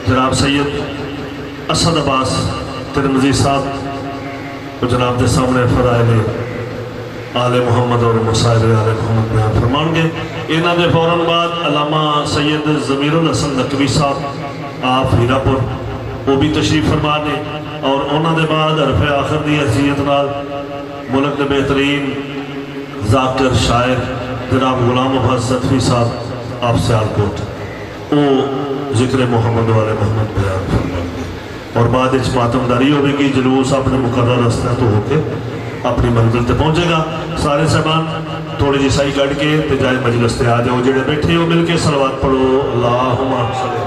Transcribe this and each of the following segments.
جناب سید اسد عباس ترمذی صاحب کو جناب دے سامنے فضائل آل محمد اور مسائل آل محمد بیان فرمان گے. انہاں دے فوراً بعد علامہ سید ضمیر الحسن نقوی صاحب آپ ہیرا پور وہ بھی تشریف فرما نے، اور انہاں دے بعد حرف آخر دی حیثیت نال ملک دے بہترین ذاکر شاعر جناب غلام عباس صدفی صاحب آپ سیالکوٹ وہ ذکر محمد والے محمد بیان فرمان گے. اور بعد اس ماتمداری ہوئے گی، جلوس اپنے مقرر رستہ تو ہو کے اپنی منزل تے پہنچے گا. سارے صاحبان تھوڑی جی سائی کٹ کے تے جائے مجلس تے آ جاؤ، جڑے بیٹھے ہو مل کے صلوات پڑھو. اللہم صلی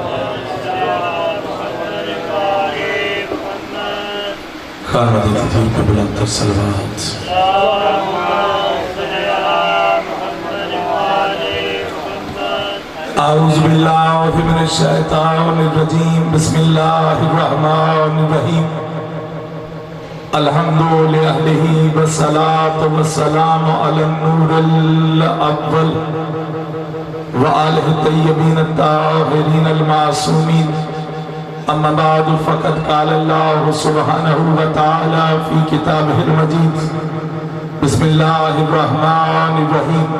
خانہ دی تطیر کو بلند تر صلوات. اعوذ باللہ من الشیطان الرجیم، بسم اللہ الرحمن الرحیم. الحمد للہ والصلاة والسلام علی النور الاول وآلہ الطیبین الطاہرین المعصومین. اما بعد فقد قال اللہ سبحانہ وتعالی فی کتابہ المجید. بسم اللہ الرحمن الرحیم.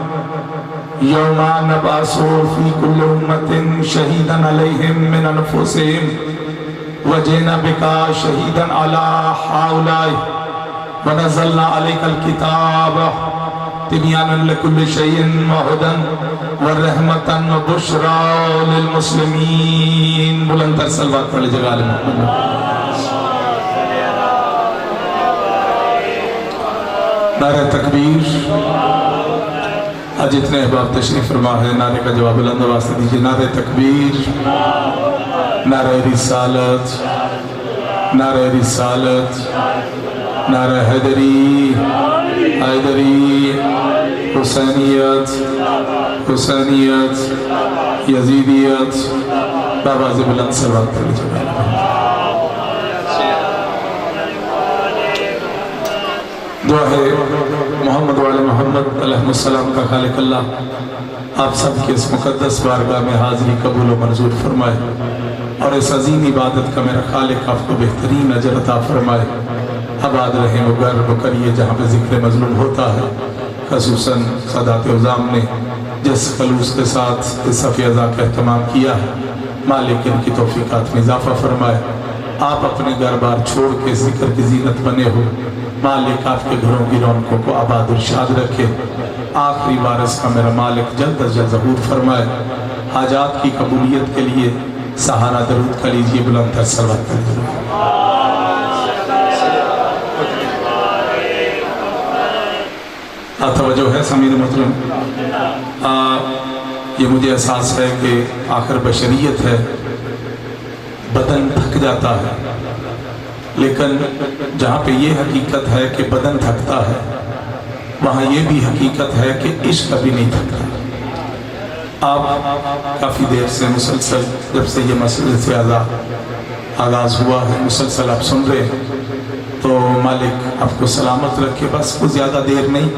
یوم نبعث فی کل امت شہیدا علیہم من انفسہم وجئنا بک شہیدا علی ہؤلاء ونزلنا علیک الکتاب تبیانا لکل شیء وہدی ورحمۃ وبشریٰ للمسلمین. بلند تر صلوات پڑھ لیجیے گا. نعرہ تکبیر. آج اتنے احباب تشریف فرما ہے، نعرے کا جواب بلند واسطے دیجیے. نعرہ تکبیر، نعرہ رسالت، نعرہ رسالت، نعرہ حیدری، حیدری، حسینیت، حسینیت، یزیدیت. بابا سے بلند صلوات پڑھ لیجیے. دعا ہے محمد وعلی محمد علیہ السلام کا خالق اللہ آپ سب کے اس مقدس بارگاہ میں حاضری قبول و منظور فرمائے، اور اس عظیم عبادت کا میرا خالق آپ کو بہترین اجر عطا فرمائے. آباد رہیں وہ گھر وہ کریے جہاں پہ ذکر مظلوم ہوتا ہے، خصوصاً سادات عظام نے جس خلوص کے ساتھ اس صفی اعضاء کا اہتمام کیا ہے، مالک ان کی توفیقات میں اضافہ فرمائے. آپ اپنے گھر بار چھوڑ کے ذکر کی زینت بنے ہو، مالک آپ کے گھروں کی رونقوں کو آباد ارشاد رکھے. آخری وارث کا میرا مالک جلد از جلد ظہور فرمائے. حاجات کی قبولیت کے لیے سہارا درود کا لیجیے. بلند تر صلوات پڑھیے. توجہ ہے سامعین محترم. یہ مجھے احساس ہے کہ آخر بشریت ہے، بدن تھک جاتا ہے، لیکن جہاں پہ یہ حقیقت ہے کہ بدن تھکتا ہے، وہاں یہ بھی حقیقت ہے کہ عشق بھی نہیں تھکتا. آپ کافی دیر سے مسلسل جب سے یہ مسئلے سے آغاز ہوا ہے مسلسل آپ سن رہے ہیں، تو مالک آپ کو سلامت رکھے. بس کوئی زیادہ دیر نہیں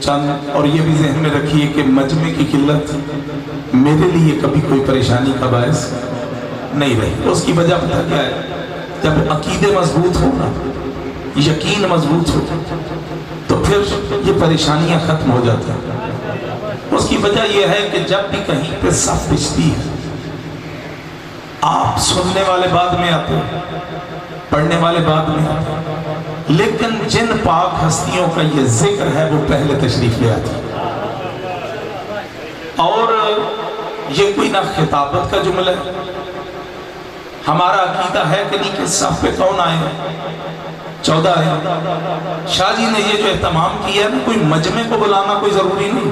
چند، اور یہ بھی ذہن میں رکھیے کہ مجمع کی قلت میرے لیے کبھی کوئی پریشانی کا باعث نہیں رہی. اس کی وجہ پتہ کیا ہے؟ جب عقیدے مضبوط ہو نا، یقین مضبوط ہو، تو پھر یہ پریشانیاں ختم ہو جاتی ہیں. اس کی وجہ یہ ہے کہ جب بھی کہیں پہ صف بچتی ہے، آپ سننے والے بعد میں آتے ہیں، پڑھنے والے بعد میں آتے ہیں، لیکن جن پاک ہستیوں کا یہ ذکر ہے وہ پہلے تشریف لے آتی ہیں. اور یہ کوئی نہ خطابت کا جملہ ہے. ہمارا عقیدہ ہے کہ نہیں کہ صف پہ کون آئے ہیں؟ 14 ہے. شاہ جی نے یہ جو اہتمام کیا ہے نا، کوئی مجمع کو بلانا کوئی ضروری نہیں.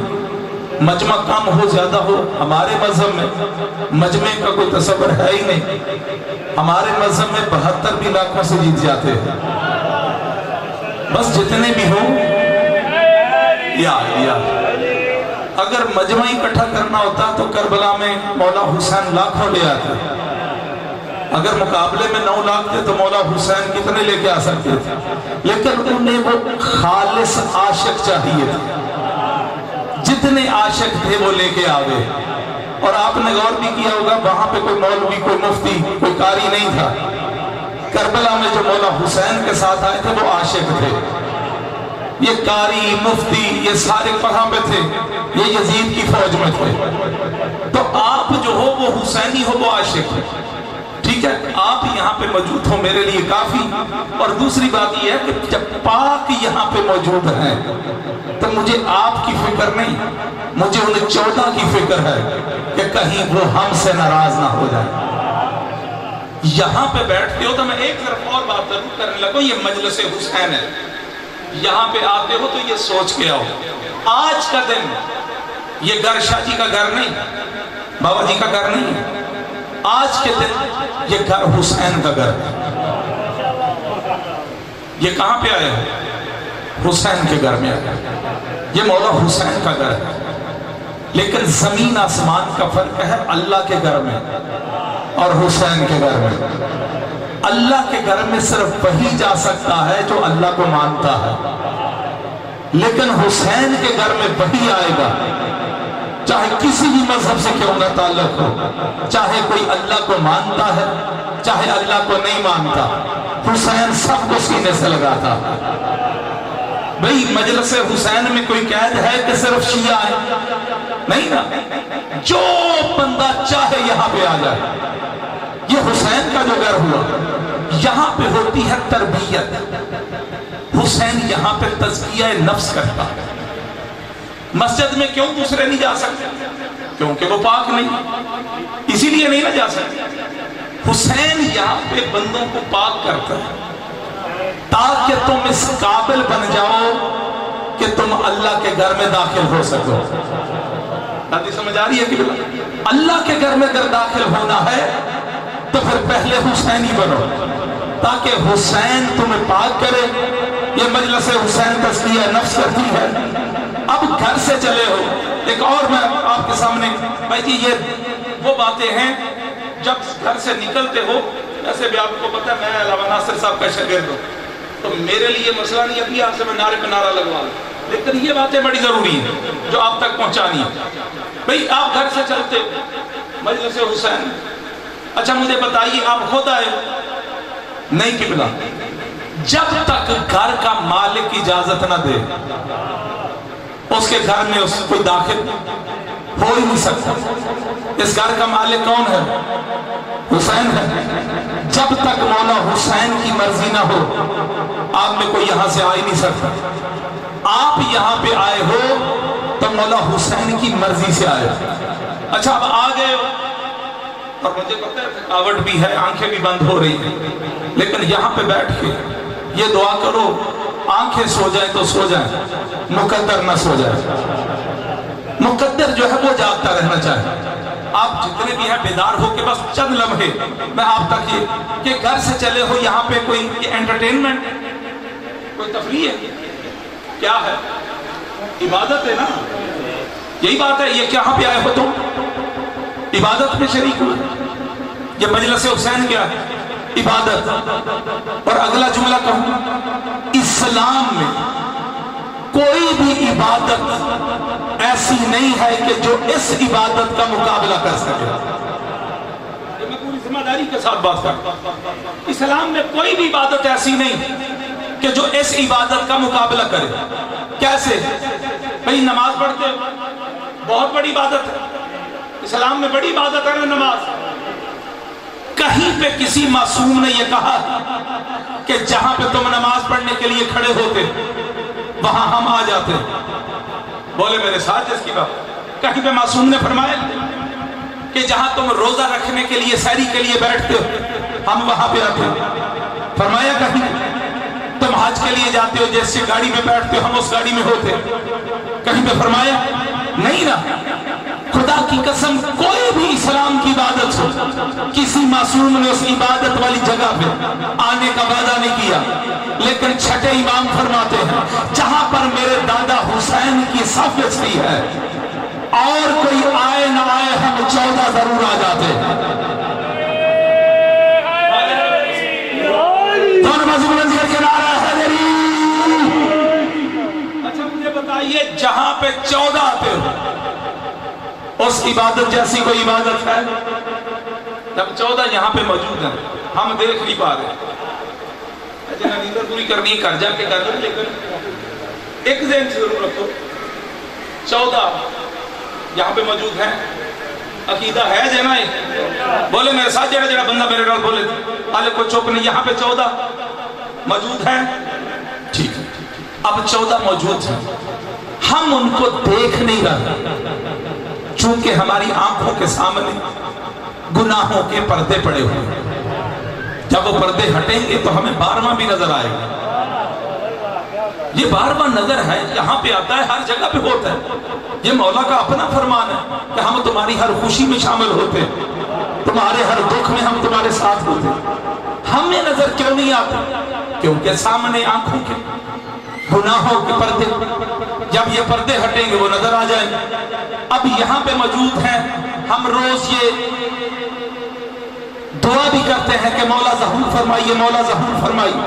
مجمع کم ہو زیادہ ہو، ہمارے مذہب میں مجمع کا کوئی تصور ہے ہی نہیں. ہمارے مذہب میں 72 بھی لاکھوں سے جیت جاتے ہیں. بس جتنے بھی ہوں یا اگر مجمع اکٹھا کرنا ہوتا تو کربلا میں مولا حسین لاکھوں لے آتے. اگر مقابلے میں 9 لاکھ تھے تو مولا حسین کتنے لے کے آ سکتے تھے؟ لیکن انہیں وہ خالص عاشق چاہیے تھے. جتنے عاشق تھے وہ لے کے آ گئے. اور آپ نے غور بھی کیا ہوگا وہاں پہ کوئی مولوی، کوئی مفتی، کوئی قاری نہیں تھا۔ کربلا میں جو مولا حسین کے ساتھ آئے تھے وہ عاشق تھے۔ یہ قاری، مفتی، یہ سارے کہاں پہ تھے؟ یہ یزید کی فوج میں تھے۔ تو آپ جو ہو وہ حسینی ہو، وہ عاشق ہے، ٹھیک ہے؟ آپ یہاں پہ موجود ہو میرے لیے کافی۔ اور دوسری بات یہ ہے کہ جب پاک یہاں پہ موجود ہیں تو مجھے آپ کی فکر نہیں، مجھے ان 14 کی فکر ہے کہ کہیں وہ ہم سے ناراض نہ ہو جائے۔ یہاں پہ بیٹھتے ہو تو میں ایک طرف اور بات ضرور کرنے لگا، یہ مجلس حسین ہے، یہاں پہ آتے ہو تو یہ سوچ کے آؤ، آج کا دن یہ گھر شاہ جی کا گھر نہیں، بابا جی کا گھر نہیں ہے، آج کے دن یہ گھر حسین کا گھر ہے۔ یہ کہاں پہ آئے ہو؟ حسین کے گھر میں آئے، یہ مولا حسین کا گھر ہے۔ لیکن زمین آسمان کا فرق ہے اللہ کے گھر میں اور حسین کے گھر میں۔ اللہ کے گھر میں صرف وہی جا سکتا ہے جو اللہ کو مانتا ہے، لیکن حسین کے گھر میں وہی آئے گا چاہے کسی بھی مذہب سے کیوں نہ تعلق ہو، چاہے کوئی اللہ کو مانتا ہے چاہے اللہ کو نہیں مانتا، حسین سب کو سینے سے لگاتا۔ بھئی مجلس حسین میں کوئی قید ہے کہ صرف شیعہ ہے؟ نہیں نا، جو بندہ چاہے یہاں پہ آ جائے۔ یہ حسین کا جو گھر ہوا، یہاں پہ ہوتی ہے تربیت۔ حسین یہاں پہ تزکیہ نفس کرتا۔ مسجد میں کیوں دوسرے نہیں جا سکتے؟ کیونکہ وہ پاک نہیں، اسی لیے نہیں نہ جا سکتے۔ حسین یہاں پہ بندوں کو پاک کرتا ہے تاکہ تم اس قابل بن جاؤ کہ تم اللہ کے گھر میں داخل ہو سکو۔ بات سمجھ آ رہی ہے کہ اللہ کے گھر میں اگر داخل ہونا ہے تو پھر پہلے حسینی بنو تاکہ حسین تمہیں پاک کرے۔ یہ مجلس حسین تزکیہ نفس کرتی ہے۔ اب گھر سے چلے ہو، ایک اور میں آپ کے سامنے، بھائی جی یہ وہ باتیں ہیں جب گھر سے نکلتے ہو، ایسے بھی آپ کو پتہ ہے میں علامہ ناصر صاحب کا شاگرد ہوں، تو میرے لیے مسئلہ نہیں ہے کہ آپ سے میں نعرے پہ نعرہ لگوا لوں، لیکن یہ باتیں بڑی ضروری ہیں جو آپ تک پہنچانی ہے۔ بھئی آپ گھر سے چلتے مجلس حسین، اچھا مجھے بتائیے آپ خود آئے؟ نہیں قبلہ، جب تک گھر کا مالک اجازت نہ دے اس کے گھر میں اس کوئی داخل ہو ہی نہیں سکتا۔ اس گھر کا مالک کون ہے؟ حسین ہے۔ جب تک مولا حسین کی مرضی نہ ہو آپ میں کوئی یہاں سے آ ہی نہیں سکتا۔ آپ یہاں پہ آئے ہو تو مولا حسین کی مرضی سے آئے۔ اچھا اب آ گئے ہو اور مجھے پتہ ہے تھکاوٹ بھی ہے، آنکھیں بھی بند ہو رہی ہیں، لیکن یہاں پہ بیٹھ کے یہ دعا کرو آنکھیں سو جائیں تو سو جائیں، مقدر نہ سو جائے۔ مقدر جو ہے وہ جاگتا رہنا چاہے۔ آپ جتنے بھی ہیں بیدار ہو کے بس چند لمحے میں آپ تک یہ کہ گھر سے چلے ہو یہاں پہ کوئی انٹرٹینمنٹ، کوئی تفریح ہے؟ کیا ہے؟ عبادت ہے نا، یہی بات ہے۔ یہ کہاں پہ آئے ہو تم؟ عبادت میں شریک ہوئے۔ یہ مجلس حسین کیا ہے؟ عبادت۔ اور اگلا جملہ کہوں، اسلام میں کوئی بھی عبادت ایسی نہیں ہے کہ جو اس عبادت کا مقابلہ کر سکے۔ یہ میں پوری ذمہ داری کے ساتھ بات کرتا ہوں، اسلام میں کوئی بھی عبادت ایسی نہیں کہ جو اس عبادت کا مقابلہ کرے۔ کیسے؟ بھئی نماز پڑھتے ہو، بہت بڑی عبادت ہے، اسلام میں بڑی عبادت ہے نماز۔ کہیں پہ کسی معصوم نے یہ کہا کہ جہاں پہ تم نماز پڑھنے کے لیے کھڑے ہوتے وہاں ہم آ جاتے؟ بولے میرے ساتھ جس کی بات، کہیں پہ معصوم نے فرمایا کہ جہاں تم روزہ رکھنے کے لیے سحری کے لیے بیٹھتے ہو ہم وہاں پہ آتے؟ فرمایا کہیں تم حج کے لیے جاتے ہو جیسے گاڑی میں بیٹھتے ہو ہم اس گاڑی میں ہوتے؟ کہیں پہ فرمایا نہیں نا۔ خدا کی قسم کوئی بھی اسلام کی عبادت ہو کسی معصوم نے اس عبادت والی جگہ پہ آنے کا وعدہ نہیں کیا، لیکن چھٹے امام فرماتے ہیں جہاں پر میرے دادا حسین کی صف بچتی ہے اور کوئی آئے نہ آئے ہم 14 ضرور آ جاتے ہیں۔ اچھا مجھے بتائیے جہاں پہ 14 آتے ہو اس इबादत जैसी कोई इबादत है? जब 14 यहाँ पे मौजूद हैं, हम देख नहीं पा रहे। जिन्हें नींद पूरी करनी है कर जाके कर लो, लेकिन एक ज़हन से जरूर रखो, 14 यहाँ पे मौजूद हैं। अकीदा है जना बोले मेरे साथ जरा जरा बंदा मेरे नाल बोले आले को चुप नहीं। यहाँ पे 14 मौजूद हैं, ठीक है। अब 14 मौजूद हैं, हम उनको देख नहीं रहे चूंकि हमारी आंखों के सामने गुनाहों के पर्दे पड़े हुए हैं। जब वो पर्दे हटेंगे तो हमें 12वां भी नजर आएगा। ये 12वां नजर है, यहाँ पे आता है, हर जगह पे होता है। ये मौला का अपना फरमान है कि हम तुम्हारी हर खुशी में शामिल होते, तुम्हारे हर दुख में हम तुम्हारे साथ होते। हमें नजर क्यों नहीं आती? क्योंकि सामने आंखों के गुनाहों के पर्दे, जब ये पर्दे हटेंगे वो नजर आ जाएंगे। अब यहाँ पे मौजूद हैं, हम रोज ये दुआ भी करते हैं कि मौला ज़हूर फरमाइए, मौला ज़हूर फरमाइए।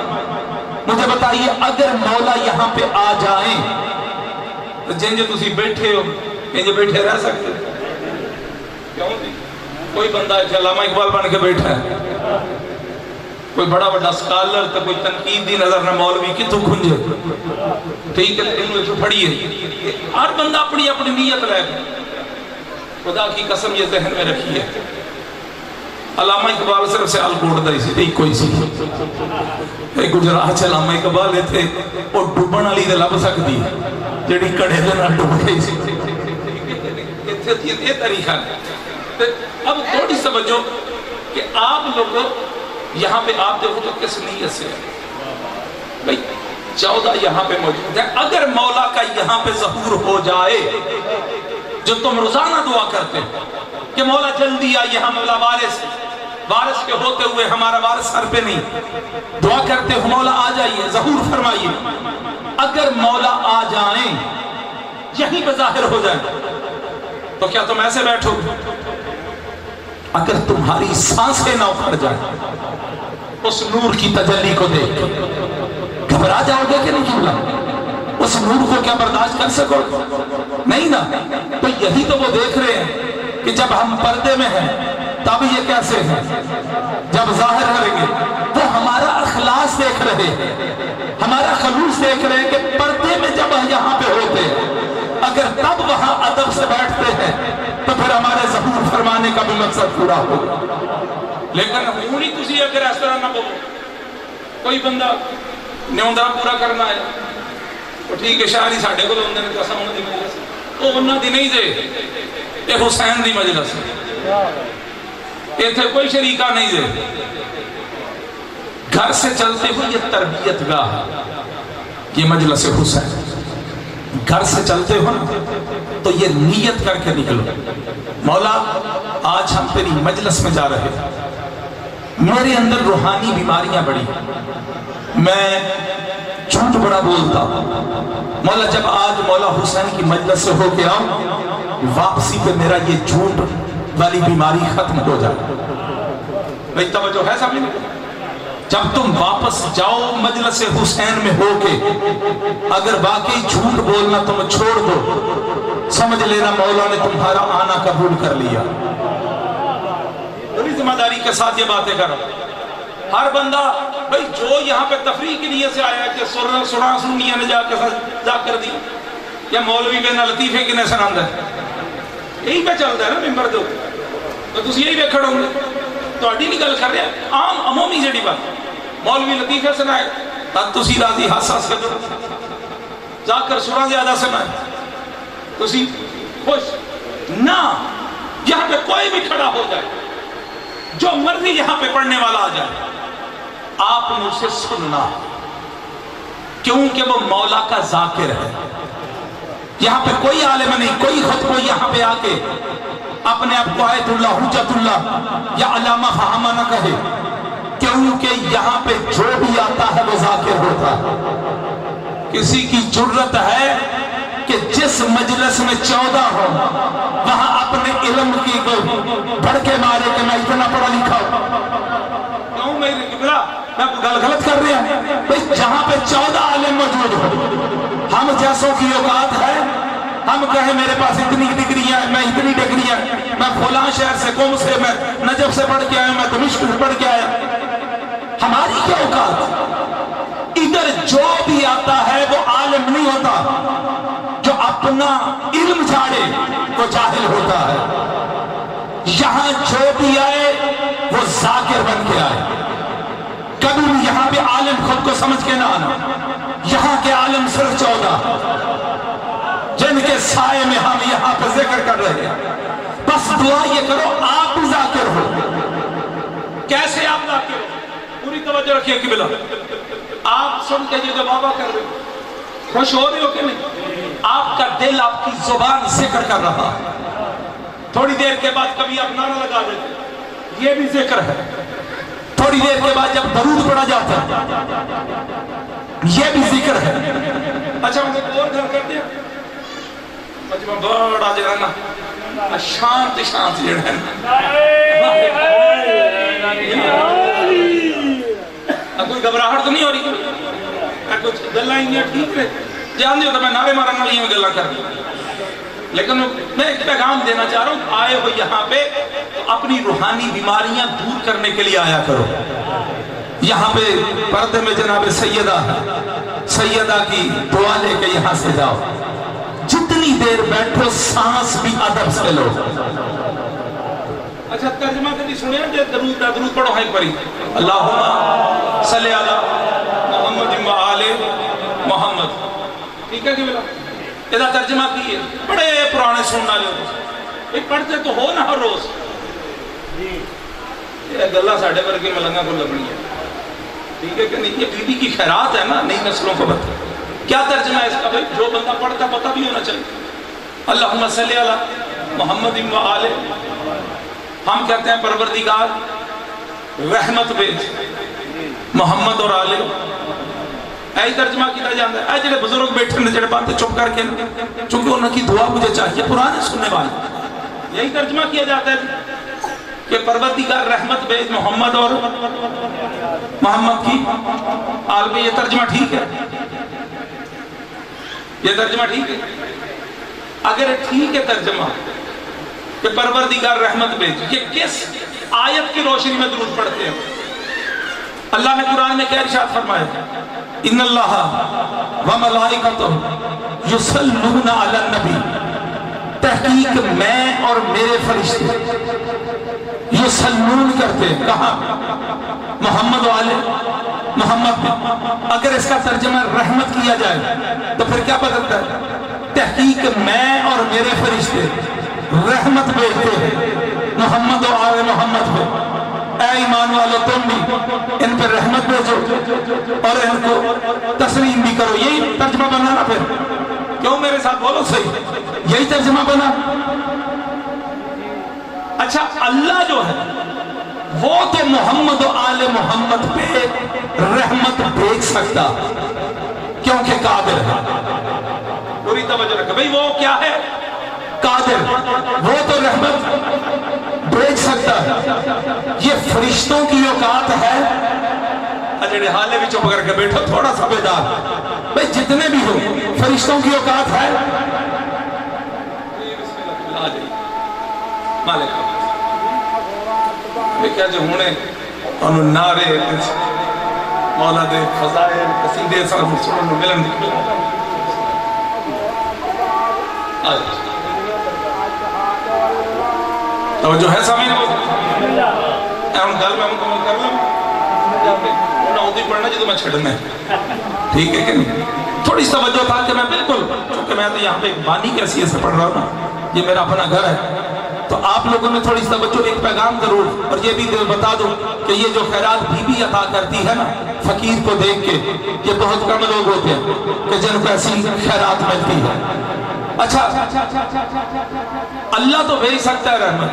मुझे बताइए, अगर मौला यहाँ पे आ जाए तो जिंजे तुसी बैठे हो इंजे बैठे रह सकते? क्यों नहीं? कोई बंदा अल्लामा इकबाल बन के बैठा है, कोई बड़ा बड़ा स्कॉलर, तो कोई तनकीदी नजर ना मौलवी कितों खुंजे, ठीक है, इन्होंने पढ़िए। हर बंदा अपनी अपनी नीयत ले, खुदा की कसम ये जहन में रखिए। अल्लामा इकबाल सिर्फ सियाल कोट दा सी, कोई सी गुजरात च अल्लामा इकबाल इत्थे ओ डुबण वाली ते लभ सकदी जेड़ी कड़े दे नाल डुब गई सी। इत्थे ये तरीका है। अब थोड़ी समझो कि आप लोग यहाँ पे आप देखो तो किस नीयत से है भाई। 14 यहाँ पे मौजूद है। अगर मौला का यहाँ पे ज़हूर हो जाए, जो तुम रोजाना दुआ करते हो कि मौला जल्दी आ, यहाँ मौला वारिस के होते हुए हमारा वारिस सर पे नहीं, दुआ करते हो मौला आ जाइए, ज़हूर फरमाइए। अगर मौला आ जाए, यहीं पे जाहिर हो जाए, तो क्या तुम ऐसे बैठो? अगर तुम्हारी सांसें ना उखड़ जाए उस नूर की तजल्ली को देख, घबरा जाओगे कि नहीं? जुमला उस नूर को क्या बर्दाश्त कर सकोगे? नहीं ना। तो यही तो वो देख रहे हैं कि जब हम पर्दे में हैं तब ये कैसे हैं, जब जाहिर करेंगे वो हमारा अखलास देख रहे हैं, हमारा खलूस देख रहे हैं कि पर्दे में जब हम यहाँ पे होते हैं, अगर तब वहां अदब से बैठते हैं तो फिर हमारे ज़हूर फरमाने का भी मकसद पूरा होगा। लेकिन हुणी तुसी अगर इस तरह ना बोलो, कोई बंदा न्योंदा पूरा करना है तो ठीक है, शायद ही साढ़े को होंगे तो असां उन्हां दी मजलिस, वो उन्हां दी नहीं जे, ये हुसैन दी मजलिस, इत्थे कोई शरीका नहीं जे। घर से चलते हुए ये तरबियत गाह, ये मजलिस हुसैन, घर से चलते हो ना तो ये नीयत करके निकलो, मौला आज हम तेरी मजलिस में जा रहे हैं, मेरे अंदर रूहानी बीमारियां बड़ी, मैं झूठ बड़ा बोलता, मौला जब आज मौला हुसैन की मजलिस से होके आओ, वापसी पे मेरा ये झूठ वाली बीमारी खत्म हो जाए। भाई तवज्जो है सामने? जब तुम वापस जाओ मजलिस हुसैन में होके, अगर वाकई झूठ बोलना तुम छोड़ दो, समझ लेना मौला ने तुम्हारा आना कबूल कर लिया। बड़ी जिम्मेदारी के साथ ये बातें करो। हर बंदा भाई जो यहाँ पे तफरीह की नीयत से आया कि सुना सुनिया ने जाकर दी, या मौलवी बिन लतीफे किने सुनांदा है, यही पे चलता है ना मिंबर दो, तो तुम यही वेखण होंगे, तुहाडी नहीं गल कर रहा, आम अमूमी जी बात, मौलवी लतीफे सुनाए तब तुसी राजी हास हास कर, जाकर सुना ज्यादा सुनाए तुसी खुश ना। यहाँ पे कोई भी खड़ा हो जाए, जो मर्जी यहाँ पे पढ़ने वाला आ जाए, आपने उसे सुनना, क्योंकि वो मौला का जाकिर है। यहाँ पे कोई आलिम नहीं, कोई खुद को यहाँ पे आके अपने आप को आयतुल्लाह हुज्जतुल्लाह या अल्लामा फहामा न कहे, क्योंकि यहाँ पे जो भी आता है वो जाकिर होता है। किसी की जुर्रत है कि जिस मजलिस में 14 हो वहां अपने इल्म की भड़के मारे कि मैं इतना पढ़ा लिखा हूं, क्यों मेरे किबला मैं गल गलत कर रहा हूं? भाई जहां पे 14 आलिम मौजूद हो, हम जैसों की औकात है ہم کہیں میرے پاس اتنی ڈگری ہے، میں اتنی ڈگری ہے، میں فلاں شہر سے، قوم سے، میں نجف سے پڑھ کے آیا، میں دمشق سے پڑھ کے آیا. ہماری کیا اوقات؟ ادھر جو بھی آتا ہے وہ عالم نہیں ہوتا، جو اپنا علم جھاڑے وہ جاہل ہوتا ہے. یہاں جو بھی آئے وہ ذاکر بن کے آئے. کبھی بھی یہاں پہ عالم خود کو سمجھ کے نہ آنا. یہاں کے عالم صرف 14 جن کے سائے میں ہم یہاں پہ ذکر کر رہے ہیں. بس دعا یہ کرو آپ بھی ذاکر ہو. کیسے آپ ذاکر ہو؟ پوری توجہ رکھیے قبلہ. آپ سن کے یہ جو بابا کر رہے ہو خوش ہو رہے ہو کہ نہیں؟ آپ کا دل، آپ کی زبان ذکر کر رہا. تھوڑی دیر کے بعد کبھی آپ نعرہ لگا دیتے، یہ بھی ذکر ہے. تھوڑی دیر کے بعد جب درود پڑھا جاتا ہے یہ بھی ذکر ہے. اچھا مجھے اور گھر کر دیا مجمع بڑا جو ہے نا شانت شانت جو ہے نا کوئی گھبراہٹ تو نہیں ہو رہی؟ کچھ گلہ انگیاں ٹھیک رہے جان دیو تو میں نعرے مارن والی میں گلہ کر دوں. لیکن میں ایک پیغام دینا چاہ رہا ہوں، آئے ہو یہاں پہ تو اپنی روحانی بیماریاں دور کرنے کے لیے آیا کرو. یہاں پہ پردے میں جناب سیدہ کی دعا لے کے یہاں سے جاؤ. جتنی دیر بیٹھو سانس بھی ادب سے لو. اچھا ترجمہ کبھی سنے جو درود پڑھو ہے ایک باری. اللہم صلی علی محمد و آل محمد. ٹھیک ہے کہ بلا یہ ترجمہ کی ہے. بڑے پرانے سننا لے ایک پڑھتے تو ہو نا ہر روز. یہ گلہ ساڑھے پر کے ملنگا کو لگنی ہے. ٹھیک ہے کہ نہیں؟ یہ بی بی کی خیرات ہے نا نئی نسلوں کو بتا. کیا ترجمہ ہے اس کا بھائی؟ جو بندہ پڑھتا پتہ بھی ہونا چاہیے. اللہم صلی علی محمد و آل. ہم کہتے ہیں پروردگار رحمت بھیج محمد اور آل. ایسی ترجمہ کیا جاتا ہے. اے جڑے بزرگ بیٹھے نے جڑے باتیں چپ کر کے، چونکہ انہوں کی دعا مجھے چاہیے پرانے سننے والے. یہی ترجمہ کیا جاتا ہے کہ پروردگار رحمت بھیج محمد اور محمد کی آل پہ. یہ ترجمہ ٹھیک ہے؟ یہ ترجمہ ٹھیک ہے؟ اگر ٹھیک ہے ترجمہ کہ پروردگار رحمت بھیج، یہ کس آیت کی روشنی میں درود پڑھتے ہیں؟ اللہ نے قرآن میں کیا ارشاد فرمایا؟ ان اللہ وملائکتہ یصلون علی النبی. تحقیق میں اور میرے فرشتے یصلون کرتے ہیں. کہاں؟ محمد و آل محمد. اگر اس کا ترجمہ رحمت کیا جائے تو پھر کیا بدلتا ہے؟ تحقیق میں اور میرے فرشتے رحمت بھیجتے ہیں محمد و آل محمد پہ. اے ایمان والو تم بھی ان پر رحمت بھیجو اور ان کو تسلیم بھی کرو. یہی ترجمہ بنا نا پھر؟ کیوں میرے ساتھ بولو صحیح؟ یہی ترجمہ بنا. اچھا اللہ جو ہے وہ تو محمد و آل محمد پہ رحمت بھیج سکتا کیونکہ قادر ہے. پوری توجہ رکھو بھئی، وہ کیا ہے؟ قادر. وہ تو رحمت بھیج سکتا ہے. یہ فرشتوں کی اوقات ہے. اجڑے حالے بھی چپ کر کے بیٹھو تھوڑا سا بیدار بھئی. جتنے بھی ہو فرشتوں کی اوقات ہے. مالک کیا جو ہونے انہوں نعرے مولا دے فضائل قصیدے سارے سنن ملن دی. توجہ ہے سامنے کو ہم گل میں مکمل کر لوں انہوں نے پڑھنا جی تو میں چھڑنا ہے. ٹھیک ہے کہ نہیں؟ تھوڑی سی توجہ تھا کہ میں بالکل، چونکہ میں تو یہاں پہ ایک بانی کی حیثیت سے پڑھ رہا ہوں نا، یہ میرا اپنا گھر ہے، تو آپ لوگوں نے تھوڑی سی توجہ. ایک پیغام ضرور اور یہ بھی بتا دوں کہ یہ جو خیرات بی بی عطا کرتی ہے نا فقیر کو دیکھ کے، یہ بہت کم لوگ ہوتے ہیں کہ جن کو ایسی خیرات ملتی ہے. اچھا اللہ تو بھیج سکتا ہے رحمت.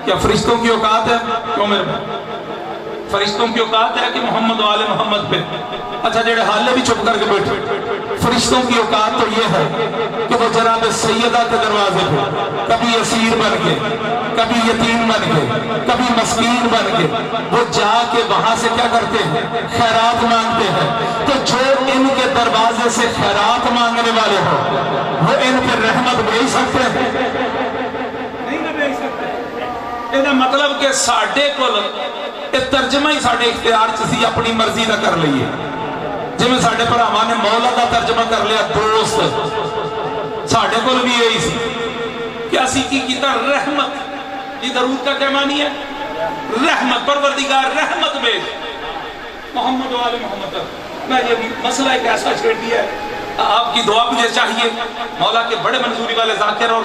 کیا فرشتوں کی اوقات ہے؟ کیوں میرے فرشتوں کی اوقات ہے کہ محمد و آل محمد پہ؟ اچھا جڑے حالے بھی چپ کر کے بیٹھے. فرشتوں کی اوقات تو یہ ہے کہ وہ جناب سیدہ کے دروازے پہ کبھی اسیر بن کے، کبھی یتیم بن کے، کبھی مسکین بن کے وہ جا کے وہاں سے کیا کرتے ہیں؟ خیرات مانگتے ہیں. تو جو ان کے دروازے سے خیرات مانگنے والے ہو وہ ان پر رحمت بھیج سکتے ہیں؟ نہیں نہ بھیج سکتے۔ یہ مطلب کہ ساڈے کول یہ ترجمہ ہی ساڈے اختیار چ سی، اپنی مرضی دا کر لئیے۔ جی میں ساڈے بھراواں نے مولا دا ترجمہ کر لیا دوست، ساڈے کول بھی یہی سی کہ اسی کی کیتا رحمت۔ یہ درود کا کیا معنی ہے؟ رحمت، پروردگار رحمت بھیج محمد و آل محمد۔ میں یہ مسئلہ ایک ایسا چھیڑ دیا ہے، آپ کی دعا مجھے چاہیے مولا کے بڑے منظوری والے ذاکر اور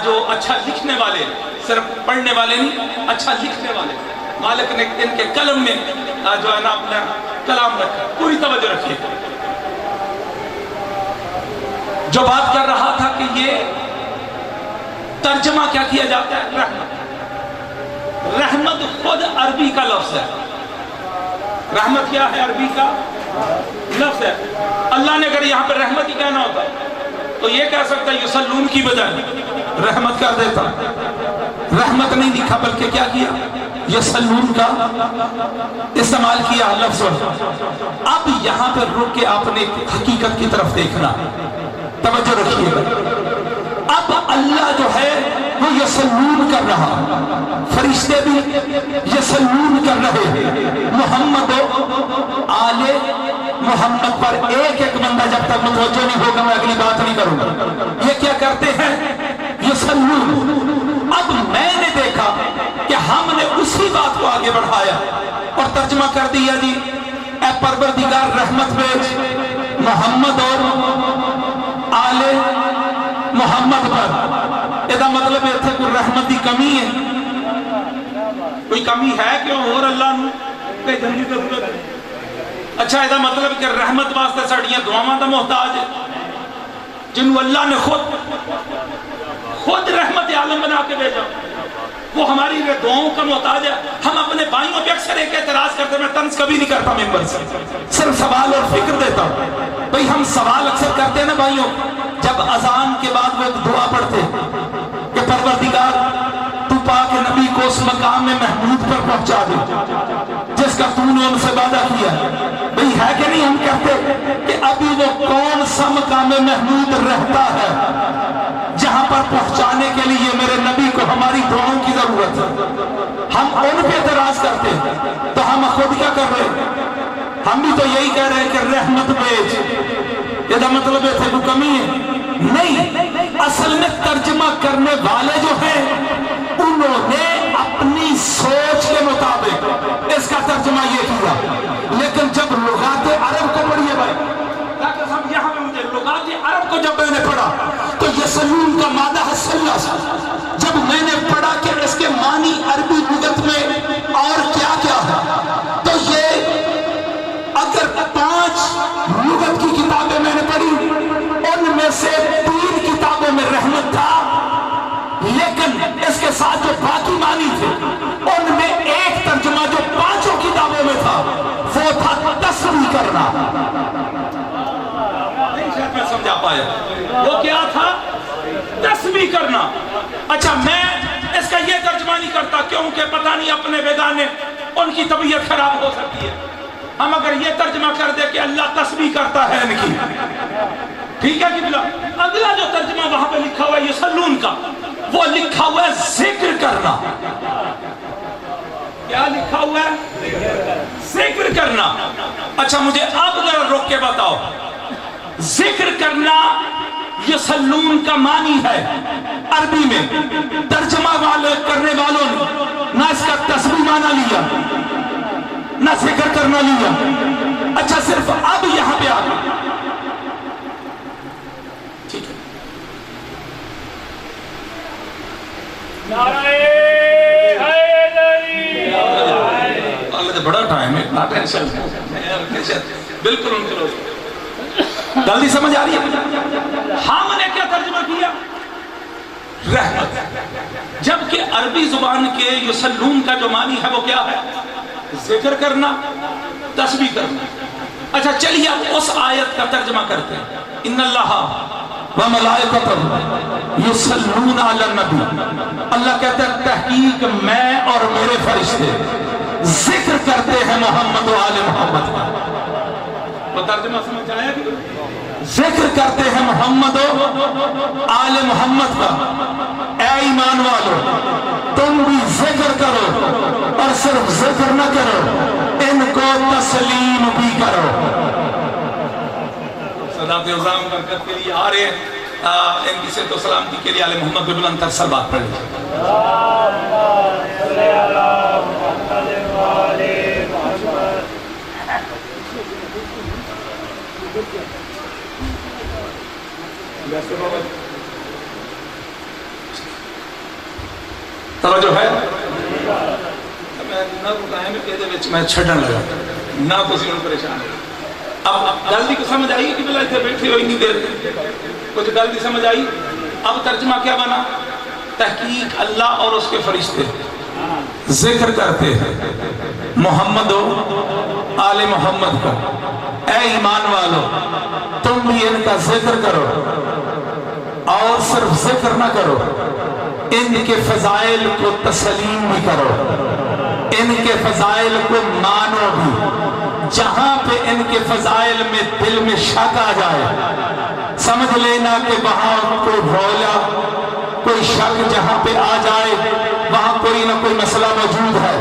جو اچھا لکھنے والے، صرف پڑھنے والے نہیں، اچھا لکھنے والے، مالک نے ان کے قلم میں جو ہے نا اپنا کلام رکھا، پوری توجہ رکھیے۔ جو بات کر رہا تھا کہ یہ ترجمہ کیا کیا جاتا ہے؟ رحمت۔ رحمت خود عربی کا لفظ ہے۔ رحمت کیا ہے؟ عربی کا لفظ ہے۔ اللہ نے اگر یہاں پر رحمت ہی کہنا ہوتا تو یہ کہہ سکتا یسلون کی بجائے رحمت کر دیتا۔ رحمت نہیں لکھا بلکہ کیا کیا؟ یسلون کا استعمال کیا لفظ۔ اب یہاں پر رک کے آپ نے حقیقت کی طرف دیکھنا، توجہ رکھیے گا۔ اب اللہ جو ہے وہ یسلون کر رہا، فرشتے بھی یسلون کر رہے، محمد و آل محمد پر ایک ایک بندہ جب تک متوجہ نہیں ہوگا میں اگلی بات نہیں کروں گا۔ یہ کیا کرتے ہیں؟ یسلون۔ اب میں نے دیکھا کہ ہم نے اسی بات کو آگے بڑھایا اور ترجمہ کر دیا جی اے پروردگار رحمت بھیج محمد اور آل محمد پر۔ یہ مطلب ہے کوئی رحمت کی کمی ہے؟ کوئی کمی ہے کہ اور اللہ نو بھیجن کی ضرورت ہے؟ اچھا یہ مطلب کہ رحمت واسطے ساڑیاں دعاواں دا محتاج ہے جنہوں اللہ نے خود رحمت عالم بنا کے بھیجا، وہ ہماری دعاؤں کا محتاج ہے۔ ہم اپنے بھائیوں پہ اکثر ایک اعتراض کرتے ہیں، میں طنز کبھی نہیں کرتا ممبر سے، صرف سوال اور فکر دیتا ہوں۔ بھئی ہم سوال اکثر کرتے ہیں نا بھائیوں، جب اذان کے بعد وہ ایک دعا پڑھتے کہ پروردگار تو پاک نبی کو اس مقام میں محمود پر پہنچا دے جس کا تو نے ان سے وعدہ کیا۔ بھئی ہے کہ نہیں ہم کہتے کہ ابھی وہ کون سا مقام محمود رہتا ہے جہاں پر پہنچانے کے لیے میرے نبی کو ہماری دعاؤں کی ضرورت ہے؟ ہم ان پہ اعتراض کرتے ہیں تو ہم خود کیا کر رہے ہیں؟ ہم بھی تو یہی کہہ رہے ہیں کہ رحمت بھیج۔ یہ مطلب ہے کوئی کمی ہے؟ نہیں، اصل میں ترجمہ کرنے والے جو ہیں انہوں نے اپنی سوچ کے مطابق اس کا ترجمہ یہ کیا، لیکن جب لغات عرب کو پڑھیے بھائی، یہاں پہ مجھے لغات عرب کو جب میں نے پڑھا تو یسلون کا مادہ ہے سلس۔ جب میں نے پڑھا کہ اس کے معنی عربی لغت میں اور کیا کیا ہے تو یہ اگر 5 لغت کی کتابیں میں نے پڑھی ان میں سے 3 کتابوں میں رحمت تھا، لیکن اس کے ساتھ جو باقی معنی تھے ان میں ایک ترجمہ جو 5 کتابوں میں تھا وہ تھا تسبیح کرنا۔ میں سمجھا پایا وہ کیا تھا؟ تسبیح کرنا۔ اچھا میں اس کا یہ ترجمہ نہیں کرتا کیونکہ پتہ نہیں اپنے بیگانے ان کی طبیعت خراب ہو سکتی ہے۔ ہم اگر یہ ترجمہ کر دے کہ اللہ تسبیح کرتا ہے ان کی، ٹھیک ہے کہ بلا اگلا جو ترجمہ وہاں پہ لکھا ہوا ہے یسلون کا، وہ لکھا ہوا ہے ذکر کرنا۔ کیا لکھا ہوا ہے؟ ذکر کرنا۔ اچھا مجھے اب ذرا روک کے بتاؤ، ذکر کرنا یسلون کا معنی ہے عربی میں، ترجمہ کرنے والوں نے نہ اس کا تسبیح معنی لیا نہ ذکر کرنا لیا۔ اچھا صرف اب یہاں پہ آگے ٹھیک ہے، بڑا ٹائم ہے، بالکل ان کے لوگ جلدی سمجھ آ رہی ہے۔ ہم نے کیا ترجمہ کیا؟ رحمت، جبکہ عربی زبان کے یسلون کا جو معنی ہے وہ کیا ہے؟ ذکر کرنا، تسبیح کرنا۔ اچھا چلیے اب اس آیت کا ترجمہ کرتے ہیں، ان اللہ وملائکتہ یصلون علی النبی۔ اللہ کہتا ہے تحقیق میں اور میرے فرشتے ذکر کرتے ہیں محمد و آل محمد۔ आपको तर्जुमा समझ आया कि जिक्र करते हैं मोहम्मद आले मोहम्मद का, ऐ ईमान वालो तुम भी जिक्र करो और सिर्फ जिक्र न करो, इनको तस्लीम भी करो। सदात उज़ाम बरकत के लिए आ रहे हैं, इनकी से तो सलामती के लिए आले मोहम्मद पे बुलंद तर सलवात पढ़ लीजिए। तवज्जो है, मैं ना तो टाइम के विच मैं छड़न लगा ना तुसी हुण परेशान हो। अब गल दी समझ आई कि बिला इत्थे बैठे हो इतनी देर, कुछ गल दी समझ आई। अब तर्जुमा क्या बना? तहकीक अल्लाह और उसके फरिश्ते जिक्र करते हैं मोहम्मद आले मोहम्मद का, ऐ ईमान वालो तुम भी इनका जिक्र करो और सिर्फ जिक्र ना करो, इनके फजाइल को तस्लीम भी करो, इनके फजाइल को मानो भी। जहां पे इनके फजाइल में दिल में शक आ जाए समझ लेना कि वहां कोई रौला कोई शक जहां पे आ जाए वहां कोई ना कोई मसला मौजूद है।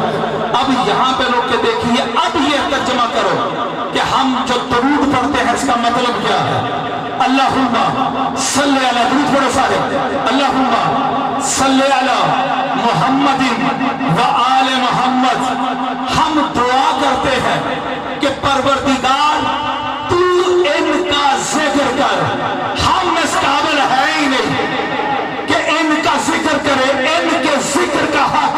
अब यहाँ पे रोक के देखिए, अब ये तर्जुमा करो कि हम जो दरूद पढ़ते हैं इसका मतलब क्या है। अल्लाहुम्मा सल्ली अला, दरूद पढ़ो सारे, अल्लाहुम्मा सल्ली अला मुहम्मदिन व आले मोहम्मद। हम दुआ करते हैं कि परवरदिगार तू इनका जिक्र कर, हम इस काबिल है ही नहीं कि इनका जिक्र करे, इनके जिक्र का हक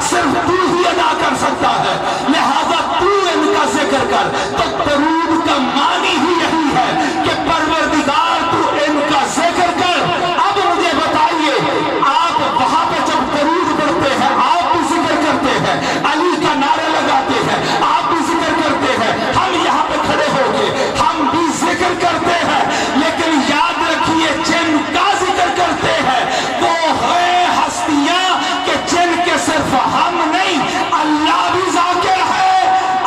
सिर्फ तू ही अदा कर सकता है, लिहाजा तू इनका जिक्र कर। तो दरूद का मानी ही यही है कि परवरदिगार तू इनका जिक्र कर। अब मुझे बताइए, आप वहां पे जब दरूद पढ़ते हैं आप भी जिक्र करते हैं, अली का नारा लगाते हैं, आप भी जिक्र करते हैं, हम यहाँ पे खड़े होके हम भी जिक्र करते हैं, लेकिन याद रखिए जिनका जिक्र करते हैं वो है हस्तियां कि जिनके सिर्फ हम नहीं अल्लाह भी जाकिर है,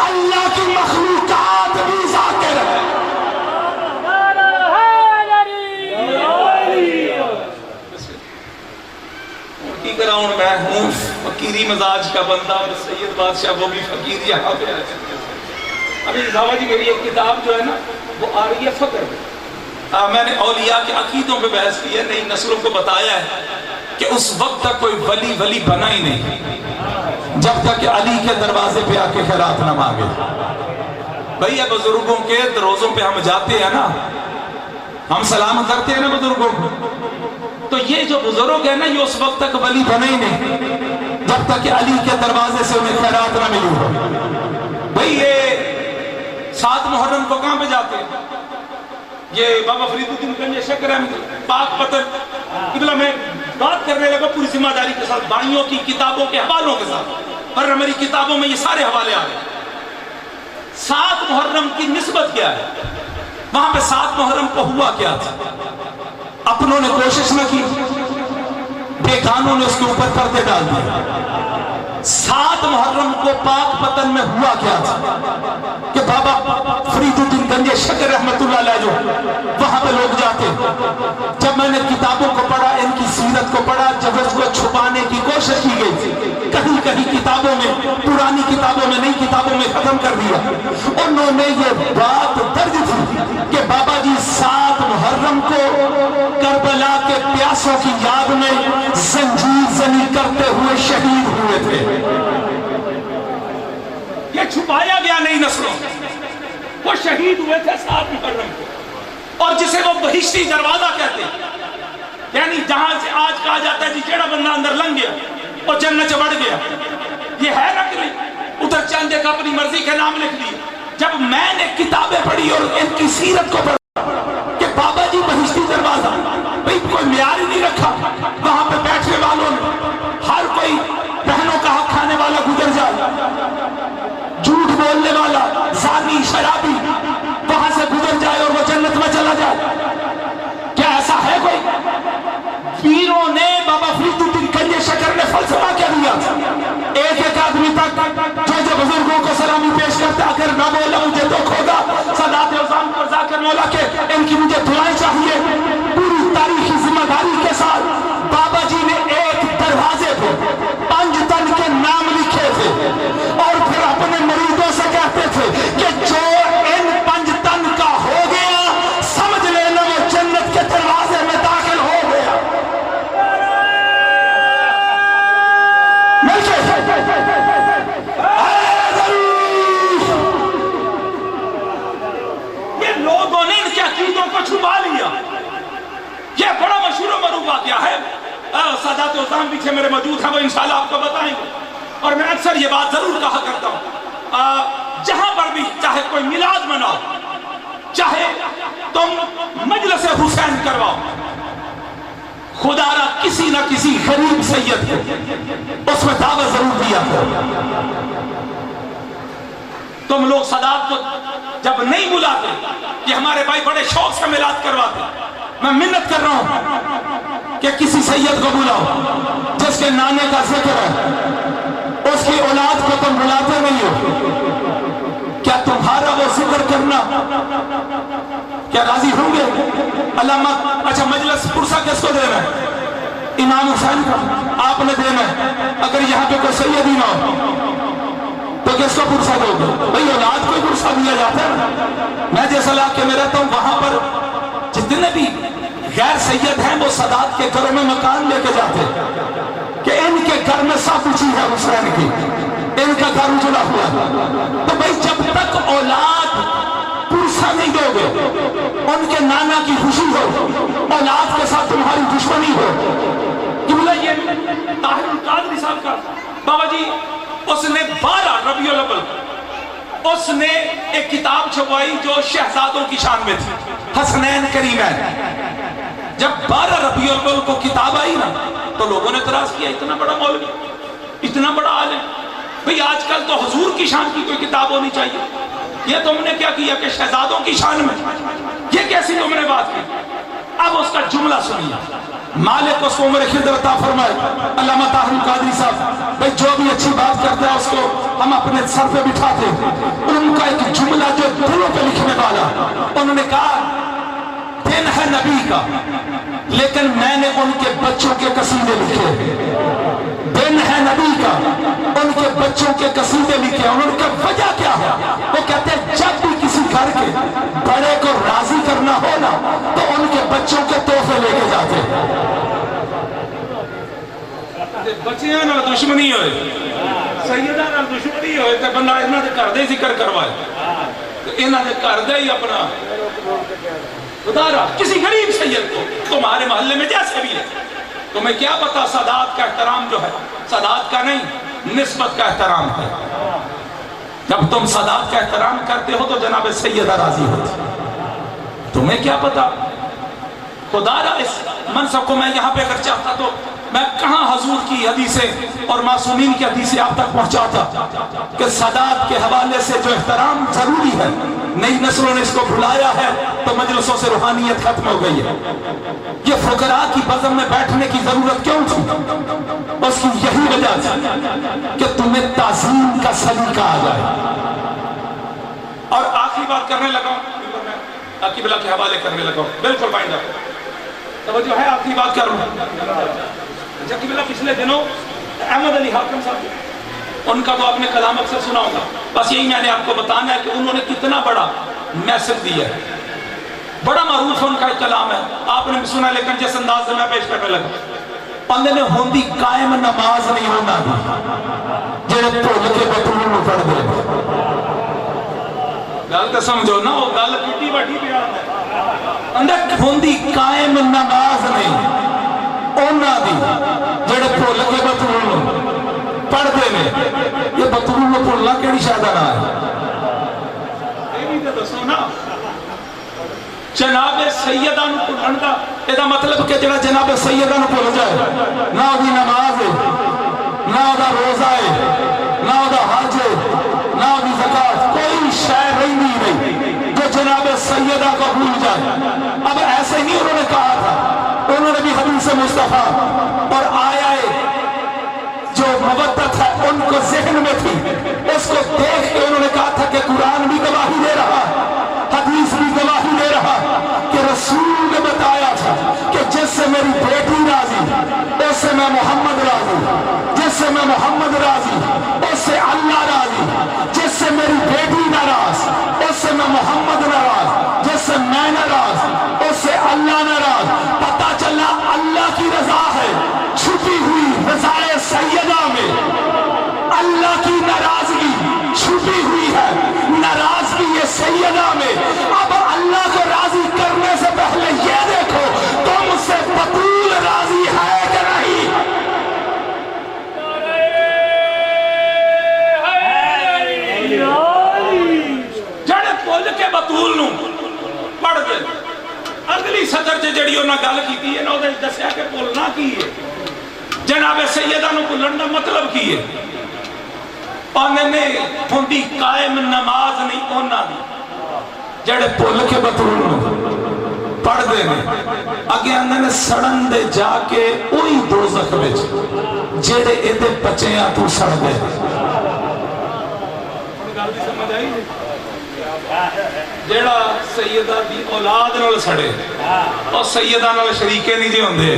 अल्लाह की मखलूकात भी जाकिर है। की कराऊं मैं हूँ फकीरी मिजाज का बंदा और सैयद बादशाह वो भी फकीर यहाँ पे है। अभी बाबा जी मेरी एक किताब जो है ना वो आ रही है फकर में, मैंने औलिया के अकीदों पे बहस की है, नई नस्लों को बताया है कि उस वक्त तक कोई वली बना ही नहीं जब तक कि अली के दरवाजे पे आके खैरात न मांगे। भैया बुजुर्गों के रोजों पे हम जाते हैं ना, हम सलाम करते हैं ना बुजुर्गों को, तो ये जो बुजुर्ग है ना ये उस वक्त तक वली बने ही नहीं जब तक कि अली के दरवाजे से उन्हें खैरात ना मिली हो। भाई ये 7 मुहर्रम को कहां पे जाते हैं? ये बाबा फरीदुद्दीन गंज शकर पाक पतन किबला में बात करने लगा पूरी जिम्मेदारी के साथ, बाइयों की किताबों के हवालों के साथ, पर मेरी किताबों में ये सारे हवाले आ रहे हैं। 7 मुहर्रम की निस्बत क्या है? वहां पे 7 मुहर्रम को हुआ क्या था? अपनों ने कोशिश न की, बेगानों ने उसके ऊपर पर्दे डाल दिए। 7 मुहर्रम को पाक पतन में हुआ क्या था कि बाबा फरीदुद्दीन गंजे शकर रहमतुल्लाह अलैह जो वहां पे लोग जाते, जब मैंने किताबों को पढ़ा, इनकी सीरत को पढ़ा, जब उसको छुपाने की कोशिश की गई, कहीं कहीं किताबों में, पुरानी किताबों में, नई किताबों में खत्म कर दिया। उन्होंने ये बात दर्ज थी कि बाबा जी 7 मुहर्रम को करबला के प्यासों की याद में जंजीर जनी करते हुए शहीद हुए थे। ये छुपाया गया नहीं नस्लों, वो शहीद हुए थे 7 मुहर्रम को, और जिसे वो बहिश्ती दरवाजा कहते हैं, यानी जहां से आज कहा जाता है जी जेड़ा बंदा अंदर लंघ गया और जन्नत च बढ़ गया, ये है ना कि नहीं? उधर चंद एक अपनी मर्जी के नाम लिख दिए। जब मैंने किताबें पढ़ी और इनकी सीरत को पढ़ा कि बाबा जी बहिश्ती दरवाजा, भाई कोई म्यार ही नहीं रखा, वहां पे बैठने वालों ने हर कोई बहनों का हक खाने वाला गुजर जाए, झूठ बोलने वाला जानी शराबी वहां से गुजर जाए और वो जन्नत में चला जाए। क्या ऐसा है कोई? पीरों ने, बाबा फरीदुद्दीन गंजे शकर ने फलसफा क्या दिया? एक आदमी तक जो बुजुर्गों को सलामी पेश करता, अगर ना बोला मुझे तो होगा, सदात उज़ाम सादात उज़्ज़ाम पीछे मेरे मौजूद हैं, वो इंशाल्लाह आपको बताएंगे। और मैं अक्सर ये बात जरूर कहा करता हूँ, जहां पर भी चाहे कोई मिलाद मनाओ, चाहे तुम मजलिस हुसैन करवाओ, खुदारा किसी ना किसी गरीब सैयद को उसमें दावत जरूर दिया करो। तुम लोग सदात को जब नहीं बुलाते, ये हमारे भाई बड़े शौक से मिलाद करवाते, मैं मिन्नत कर रहा हूं कि किसी सैयद को बुलाओ जिसके नाने का जिक्र है, उसकी औलाद को तुम बुलाते नहीं हो। क्या तुम्हारा वो जिक्र करना क्या राजी होंगे? अल्लामा, अच्छा मजलिस पुरसा किसको देना है? इमाम हुसैन को आपने देना है। अगर यहाँ पे कोई सैयद ही ना हो तो किसको पुरसा दोगे? भाई औलाद को ही पुरसा दिया जाता है। मैं जिस इलाके में रहता हूँ वहां पर जितने भी गैर सैयद हैं वो सदात के घरों में मकान लेके जाते कि इनके घर में सब कुछ है हुसैन की, इनका घर उजड़ा हुआ है। तो भाई जब तक औलाद पुरसा नहीं दोगे, उनके नाना की खुशी हो, औलाद के साथ तुम्हारी दुश्मनी हो। कि बोला ये ताहिरुल कादरी साहब का बाबा जी, उसने 12 रबीउल अव्वल उसने एक किताब छपवाई जो शहजादों की शान में थी, हसनैन करीमैन। जब 12 रबीउल अव्वल को किताब आई ना तो लोगों ने इतराज किया, इतना बड़ा मौलवी, इतना बड़ा आलिम, भाई आजकल तो हुजूर की शान की कोई किताब होनी चाहिए। ये तुमने क्या किया कि शहजादों की शान में, ये कैसी तुमने बात की? अब उसका जुमला सुनिए, मालिक उसको उम्र खिदर अता फरमाए, अल्लामा ताहिरुल कादरी साहब। भाई जो भी अच्छी बात करता है उसको हम अपने सर पे बिठाते। उनका एक जुमला जो दिलों पे लिखने वाला, उन्होंने कहा दिन है नबी का लेकिन मैंने उनके बच्चों के कसीदे लिखे। दिन है नबी का, उनके बच्चों के कसीदे लिखे। उनका वजह क्या है? वो कहते हैं जब भी किसी घर के बड़े को राजी करना हो ना तो उनके बच्चों के तोहफे लेके जाते। बच्चियां नाल दुश्मनी होए, सैयदा नाल दुश्मनी होए ते बंदा इन्हां दे घर दे जिक्र करवाए, इन्हां दे घर दे ही अपना उतारा किसी गरीब सैयद को तुम्हारे मोहल्ले में जैसे भी है। तुम्हें क्या पता सदात का एहतराम जो है, सदात का नहीं निस्बत का एहतराम है। जब तुम सदात का एहतराम करते हो तो जनाब सैयदा राजी होती। तुम्हें क्या पता, खुदारा इस मनसब को मैं यहाँ पे अगर चाहता तो मैं कहाँ हजूर की हदीसें और मासूमीन की हदीसें आप तक पहुँचाता कि सदात के हवाले से जो एहतराम जरूरी है, नई नस्लों ने इसको भुलाया है तो मजलिसों से रूहानियत खत्म हो गई है। ये फुकरा की बज़म में बैठने की जरूरत क्यों थी? उसकी यही वजह थी कि तुम्हें ताज़ीम का सलीका आ जाए। और आखिरी बात करने लगा, अकीबला के हवाले करने लगा, बिल्कुल बाइंदा तो जो है आखिरी बात करूँ। अकीबला पिछले दिनों अहमद अली हाकिम साहब, उनका तो आपने कलाम अक्सर सुना होगा, बस यही मैंने आपको बताना है कि उन्होंने कितना बड़ा मैसेज दिया है। बड़ा मारूफ उनका कलाम है, आपने भी सुना, लेकिन जिस अंदाज से मैं पेश करने लगा, उन्होंने होंदी कायम नमाज नहीं होना जेड़े भुल के बतूल में पढ़ दे। गल तो समझो ना, वो गल कितनी बड़ी बयान है। अंदर होंदी कायम नमाज नहीं उन्होंने जेड़े भुल के बतूल पढ़ते ने। ये बतूल में भुलना केड़ी शायद ना है, ये भी तो दसो ना। जनाब सैयदा नूं भुलण दा एदा मतलब कि जेड़ा जनाब सैयदा नूं भुल जाए, ना ओदी नमाज है, ना ओदा रोजा है, ना ओदा हज है, ना ओदी ज़कात, कोई शय रही नहीं जो जनाब सैयदा को भूल जाए। अब ऐसे नहीं उन्होंने कहा था, उन्होंने भी हदीस मुस्तफा और आया जो मवद्दत है उनको ज़हन में थी, उसको देख के उन्होंने कहा था कि कुरान भी गवाही दे रहा, हदीस भी गवाही दे रहा कि रसूल ने बताया था कि जिससे मेरी बेटी राजी उससे मैं मोहम्मद राजी, जिससे मैं मोहम्मद राजी उससे अल्लाह राजी, जिससे मेरी बेटी नाराज उससे मैं मोहम्मद नाराज, जिससे मैं नाराज उससे अल्लाह नाराज। पता चला अल्लाह की रजा है छुपी हुई रज़ाए सैयदा में, अल्लाह की नाराजगी छुपी हुई है नाराजगी ये सैयदा में। अब अल्लाह को राजी करने से पहले ये देखो तुमसे बतूल राजी है कि नहीं। बतूल नूं पढ़ दे। अगली सदर च जिहड़ी उन्हां गल कीती है ना उहदे दस्सिया कि भुलना की है, जनाबे सैयदा नूं भुलण दा मतलब की है। उन्होंने हुंदी कायम नमाज नहीं उन्हां दी जिहड़े भुल के बतूल नूं पढ़ते हैं। अगे आंदे ने सड़न दे जाके उही दोज़ख विच जेड़े इहदे बच्चियां तू सड़दे। समझ आई? जेड़ा सैयदा दी औलाद नाल सड़े और सैयदा नाल शरीके नहीं जे हुंदे।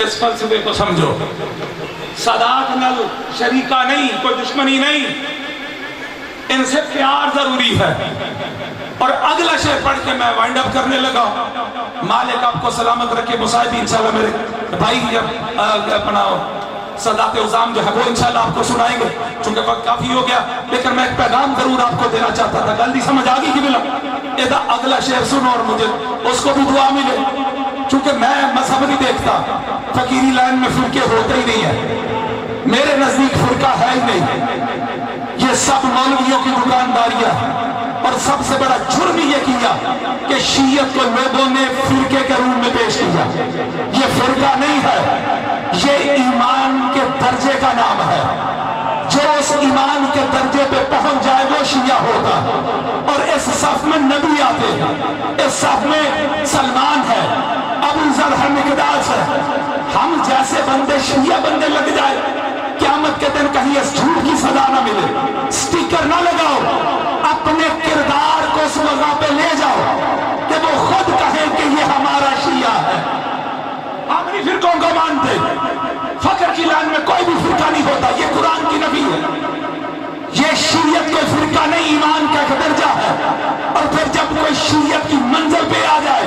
इस फलसफे को समझो। सदात नाल शरीका नहीं, कोई दुश्मनी नहीं, इनसे प्यार जरूरी है। और अगला शेर पढ़ के मैं वाइंड अप करने लगा। मालिक आपको सलामत रखे। मुसाहिब इंशाल्लाह मेरे भाई अपना सदात उज़ाम जो है वो इंशाल्लाह आपको सुनाएंगे, चूंकि वक्त काफी हो गया। लेकिन मैं एक पैगाम जरूर आपको देना चाहता था। गलती समझ आ गई कि बिला एदा अगला शेर सुनो और मुझे उसको भी दुआ मिले। चूंकि मैं मजहब नहीं देखता, फकीरी लाइन में फिरके होते ही नहीं है। मेरे नजदीक फिरका है ही नहीं। ये सब मौलवियों की दुकानदारियां। और सबसे बड़ा जुर्म ये किया कि शीयत को लोगों ने फिरके के रूप में पेश किया। ये फिरका नहीं है, ये ईमान के दर्जे का नाम है। जो उस ईमान के दर्जे पे पहुंच जाए वो शिया होगा। और इस सफ में नबी आते हैं, इस सफ में सलमान है, अबू ज़र है, मिक़दास है। हम जैसे बंदे शिया बनने लग जाए, क़यामत के दिन कहीं इस झूठ की सजा ना मिले। स्टिकर ना लगाओ, अपने किरदार को उस मज़ा पे ले जाओ कि वो खुद कहे कि ये हमारा शिया है। हम नहीं फिरकों को मानते। फक्र की लाइन में कोई भी फिरका नहीं होता। ये कुरान की नबी है। ये शीयत कोई फिरका नहीं, ईमान का एक दर्जा है। और फिर जब कोई शीयत की मंजिल पे आ जाए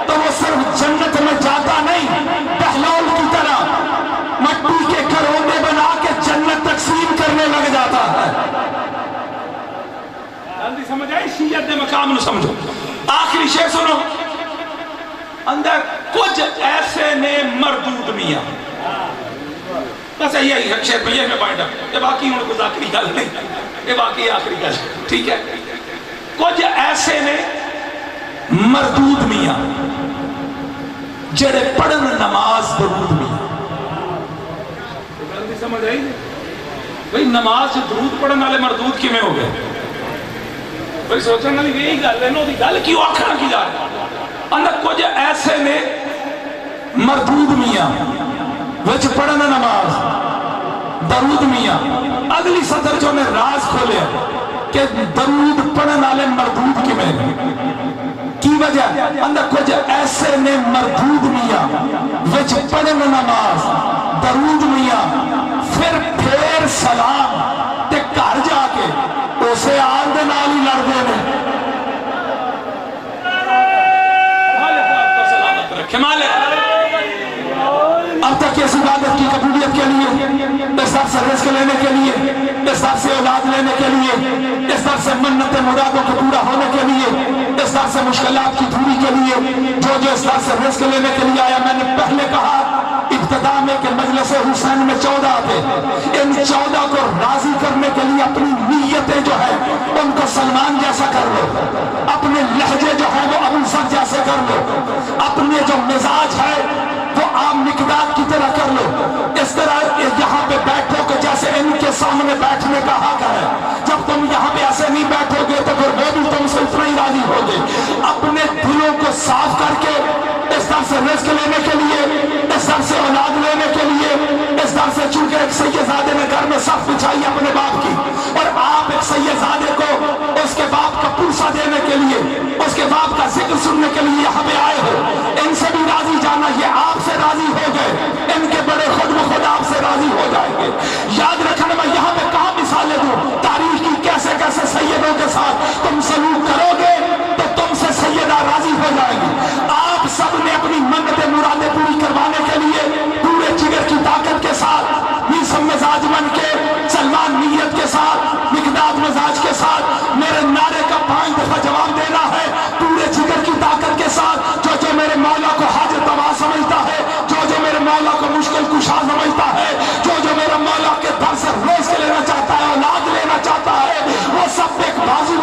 तो वो सिर्फ जन्नत में जाता नहीं, बहलौल की तरह मट्टी के घरोंदे बना के जन्नत तकसीम करने लग जाता है। जल्दी समझ आई? शीयत के मकाम ਨੂੰ समझो। आखिरी शेर सुनो। अंदर कुछ ऐसे ने मरदूद मियां, बस यही है शेर भैया में बाइंड अप। ये बाकी हूं कुछ आखिरी गल नहीं, ये बाकी आखिरी गल ठीक है। कुछ ऐसे ने मरदूद मियां जेड़े पढ़न नमाज दरूद मियां। जल्दी समझ आई? भाई नमाज से दरूद पढ़ने वाले मरदूद किवें हो गए? भाई सोचने वाली यही गल है ना, गल क्यों आखना की जा रही? अंदर कुछ ऐसे ने मरदूद मियां विच पढ़न नमाज दरूद मियां। अगली सदर जो ने राज खोलिया कि दरूद पढ़न वाले मरदूद किवें की वजह? अंदर कुछ ऐसे ने मरदूद मियां विच पढ़न नमाज दरूद मियां, फिर सलाम ते घर जाके उसे आल दे नाल ही लड़दे ने। अब तक इस इबादत की कबूलियत के लिए, इस दर से रिज़्क़ लेने के लिए, इस दर से औलाद लेने के लिए, इस दर से मन्नत मुरादों को पूरा होने के लिए, इस दर से मुश्किलात की दूरी के लिए, जो जो इस दर से रिज़्क़ लेने के लिए आया। मैंने पहले कहा इब्तिदा में कि मजलिस हुसैन में 14 थे। इन 14 को राजी करने के लिए अपनी नीयतें जो है उनको सलमान जैसा कर लो, अपने लहजे जो है वो अबू ज़र जैसे कर लो, अपने जो मिजाज है वो आम मिक़दार की तरह कर लो। इस तरह यहाँ पे बैठो कि जैसे इनके सामने बैठने का हक है। जब तुम यहाँ पे ऐसे नहीं बैठोगे तो फिर वो भी तुमसे उतना ही राजी होंगे। अपने दिलों को साफ करके इस दर से रिज़्क़ लेने के लिए, इस दर से औलाद लेने के लिए, इस दर से चूंकि एक सैयदादे ने घर में सफ बिछाई अपने बाप की, और आप एक सैयदादे को उसके बाप का पुरसा देने के लिए, उसके बाप का जिक्र सुनने के लिए यहाँ पे आए हो। इनसे भी राजी जाना, ये आपसे राजी हो गए, इनके बड़े खुद ब खुद आपसे राजी हो जाएंगे। याद रखना, मैं यहाँ पे कहाँ मिसालें दूं तारीख की, कैसे कैसे सैयदों के साथ तुम सलूक करोगे तो तुमसे सैयदा राजी हो जाएगी। आप सब ने अपनी मन्नतें मुरादें पूरी करवाने के लिए पूरे जिगर की ताकत के साथ, मीसम मिजाज बन के, सलमान नीयत के साथ, मिक़दाद मिजाज के साथ मेरे नारे का 5 दफा जवाब देना है पूरे जिगर की ताकत के साथ। जो जो मेरे मौला को हाजिर तवा समझता है, जो जो मेरे मौला को मुश्किल कुशा समझता है, जो जो मेरे मौला के दर से रोज़ लेना चाहता है, औलाद लेना चाहता है, वो सब एक बाजू